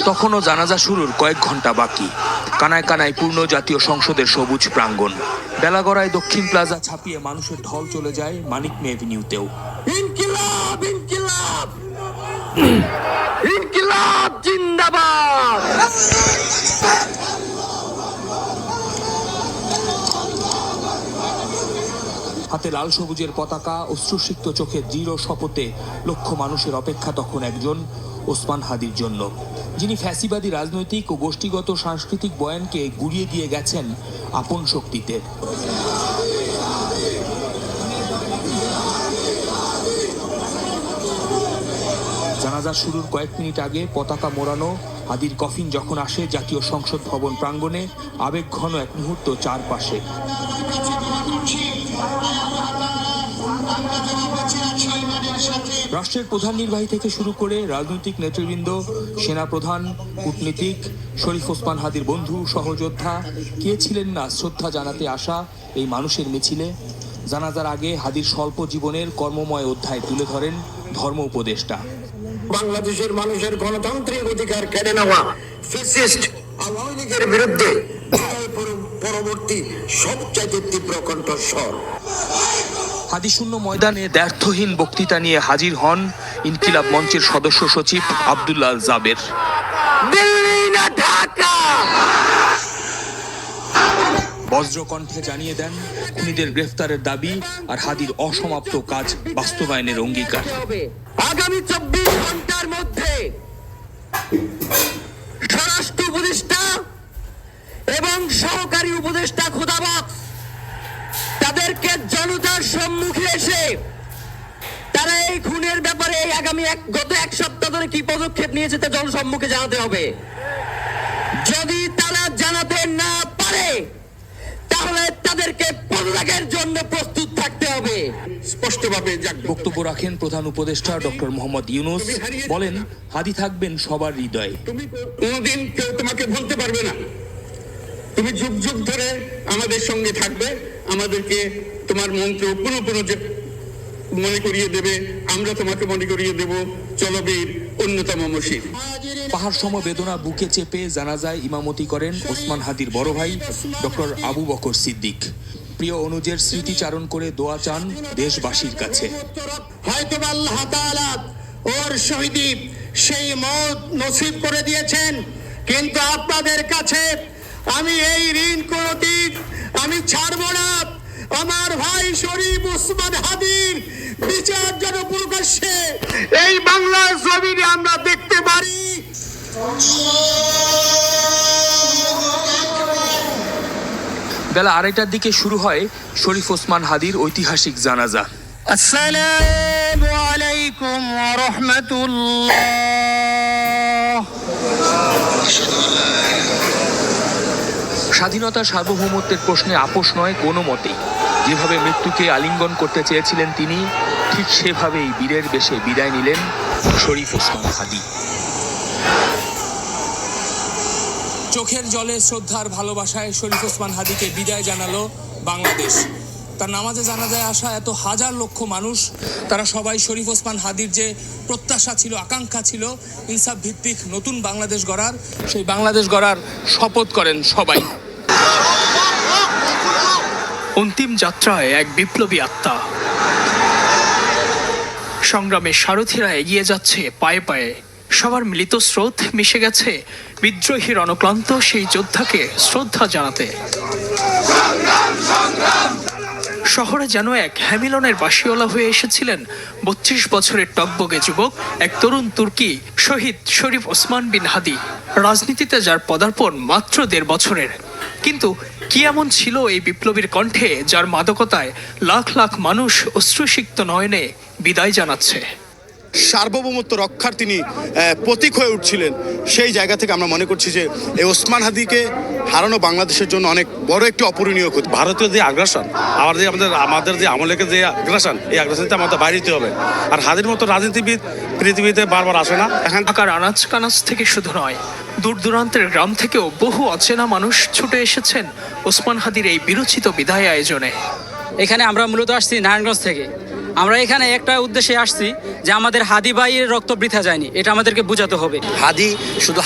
তখনও জানাজা শুরুর কয়েক ঘন্টা বাকি। কানায় কানায় পূর্ণ জাতীয় সংসদের সবুজ প্রাঙ্গণ। বেলা গড়ায় দক্ষিণ প্লাজা ছাপিয়ে মানুষের ঢল চলে যায় মানিক মে এভিনিউতেও। ইনকিলাব ইনকিলাব ইনকিলাব জিন্দাবাদ। হাতে লাল সবুজের পতাকা, অশ্রুসিক্ত চোখে দৃঢ় শপথে লক্ষ মানুষের অপেক্ষা তখন একজন ওসমান হাদির জন্য, যিনি ফ্যাসিবাদী রাজনৈতিক ও গোষ্ঠীগত সাংস্কৃতিক বয়ানকে গুড়িয়ে দিয়ে গেছেন আপন শক্তিতে। জানাজা শুরুর কয়েক মিনিট আগে পতাকা মোড়ানো হাদির কফিন যখন আসে জাতীয় সংসদ ভবন প্রাঙ্গণে, আবেগঘন এক মুহূর্ত চারপাশে। রাষ্ট্রের প্রধান নির্বাহী থেকে শুরু করে রাজনৈতিক নেতৃবৃন্দ, সেনাপ্রধান, কূটনীতিক, শরীফ ওসমান হাদির বন্ধু, সহযোদ্ধা, কে ছিলেন না শ্রদ্ধা জানাতে আসা এই মানুষের মিছিলে। জানাজার আগে হাদির স্বল্প জীবনের কর্মময় অধ্যায় তুলে ধরেন ধর্ম উপদেষ্টা। বাংলাদেশের মানুষের গণতান্ত্রিক অধিকার কেড়ে নেওয়া ফ্যাসিস্ট আওয়ামী লীগের বিরুদ্ধে পরবর্তী সবচাইতে তীব্র কণ্ঠস্বর। হাদিশূন্য ময়দানে দ্ব্যর্থহীন বক্তৃতা নিয়ে হাজির হন ইনকিলাব মঞ্চের সদস্য সচিব আব্দুল্লাহ জাবের। দিল্লি না ঢাকা, বজ্রকণ্ঠে জানিয়ে দেন খুনিদের গ্রেফতারের দাবি আর হাদির অসমাপ্ত কাজ বাস্তবায়নের অঙ্গীকার। আগামী 24 ঘন্টার মধ্যে স্বরাষ্ট্র উপদেষ্টা এবং সহকারী উপদেষ্টা খোদাবাদ তাদেরকে জনতার সম্মুখে এসে তারা এই খুনের ব্যাপারে গত এক সপ্তাহ ধরে কি পদক্ষেপ নিয়েছে তা জনসম্মুখে জানাতে হবে। যদি তারা জানাতে না পারে তাহলে তাদেরকে পদত্যাগের জন্য প্রস্তুত থাকতে হবে। স্পষ্টভাবে বক্তব্য রাখেন প্রধান উপদেষ্টা ডক্টর মোহাম্মদ ইউনূস। বলেন, হাদি থাকবেন সবার হৃদয়ে। তুমি কোনোদিন কেউ তোমাকে ভুলতে পারবে না। তুমি যুগ যুগ ধরে আমাদের সঙ্গে থাকবে, আমাদেরকে তোমার মন্ত্র পুরো মনে করিয়ে দেবে, আমরা তোমাকে মনে করিয়ে দেব চলবীর অন্যতম মসজিদ। পাহাড় সম বেদনা বুকে চেপে জানাজায় ইমামতি করেন ওসমান হাদির বড় ভাই ডক্টর আবু বকর সিদ্দিক। প্রিয় অনুজের স্মৃতিচারণ করে দোয়া চান দেশবাসীর কাছে। হয়তো আল্লাহ তাআলা ওর শহীদি সেই মওত নসিব করে দিয়েছেন, কিন্তু আপনাদের কাছে আমি এই ঋণ কোনদিন আমি ছাড়বো না। আমার ভাই শরীফ ওসমান হাদির বিচার যেন প্রকাশ্যে এই বাংলার জমিনে আমরা দেখতে পারি। বেলা 2:30টার দিকে শুরু হয় শরীফ ওসমান হাদির ঐতিহাসিক জানাজা। আসসালামু আলাইকুম ওয়া রাহমাতুল্লাহ। স্বাধীনতা সার্বভৌমত্বের প্রশ্নে আপোষ নয় কোনো মতেই। যেভাবে মৃত্যুকে আলিঙ্গন করতে চেয়েছিলেন তিনি, ঠিক সেভাবেই বীরের বেশে বিদায় নিলেন শরীফ ওসমান হাদি। চোখের জলে শ্রদ্ধার ভালোবাসায় শরীফ ওসমান হাদিকে বিদায় জানালো বাংলাদেশ। তার নামাজে জানাজায় আসা এত হাজার লক্ষ মানুষ, তারা সবাই শরীফ ওসমান হাদির যে প্রত্যাশা ছিল, আকাঙ্ক্ষা ছিল ইনসাফ ভিত্তিক নতুন বাংলাদেশ গড়ার, সেই বাংলাদেশ গড়ার শপথ করেন সবাই। অন্তিম যাত্রায় এক বিপ্লবী আত্মা, সংগ্রামের সারথীরা এগিয়ে যাচ্ছে পায়ে পায়ে। সবার মিলিত স্রোত মিশে গেছে বিদ্রোহীর অনক্লান্ত সেই যোদ্ধাকে শ্রদ্ধা জানাতে। শহরে যেন এক হ্যামিলনের বাসিওয়ালা হয়ে এসেছিলেন 32 বছরের টকবগে যুবক, এক তরুণ তুর্কি শহীদ শরীফ ওসমান বিন হাদি। রাজনীতিতে যার পদার্পণ মাত্র 1.5 বছরের, কিন্তু কি এমন ছিল এই বিপ্লবীর কণ্ঠে যার মাদকতায় লাখ লাখ মানুষ অশ্রুসিক্ত নয়নে বিদায় জানাচ্ছে। সার্বভৌমত্ব রক্ষার তিনি প্রতীক হয়ে উঠছিলেন। সেই জায়গা থেকে আমরা মনে করছি যে এই ওসমান হাদিকে হারানো বাংলাদেশের জন্য অনেক বড় একটি অপূরণীয় ক্ষতি। ভারতীয় যে আগ্রাসন, আমাদের যে আমলেকে যে আগ্রাসন, এই আগ্রাসনটা আমাদের বাইরে দিতে হবে। আর হাদির মতো রাজনীতিবিদ পৃথিবীতে বারবার আসে না। এখন ঢাকার আনাচ কানাচ থেকে শুধু নয়, দূর দূরান্তের গ্রাম থেকেও বহু অচেনা মানুষ ছুটে এসেছেন ওসমান হাদির এই বিরচিত বিদায় আয়োজনে। এখানে আমরা মূলত আসছি নারায়ণগঞ্জ থেকে। আমরা এখানে একটা উদ্দেশ্যে আসছি যে আমাদের হাদি ভাইয়ের রক্ত বৃথা যায়নি, এটা আমাদেরকে বোঝাতে হবে। হাদি শুধু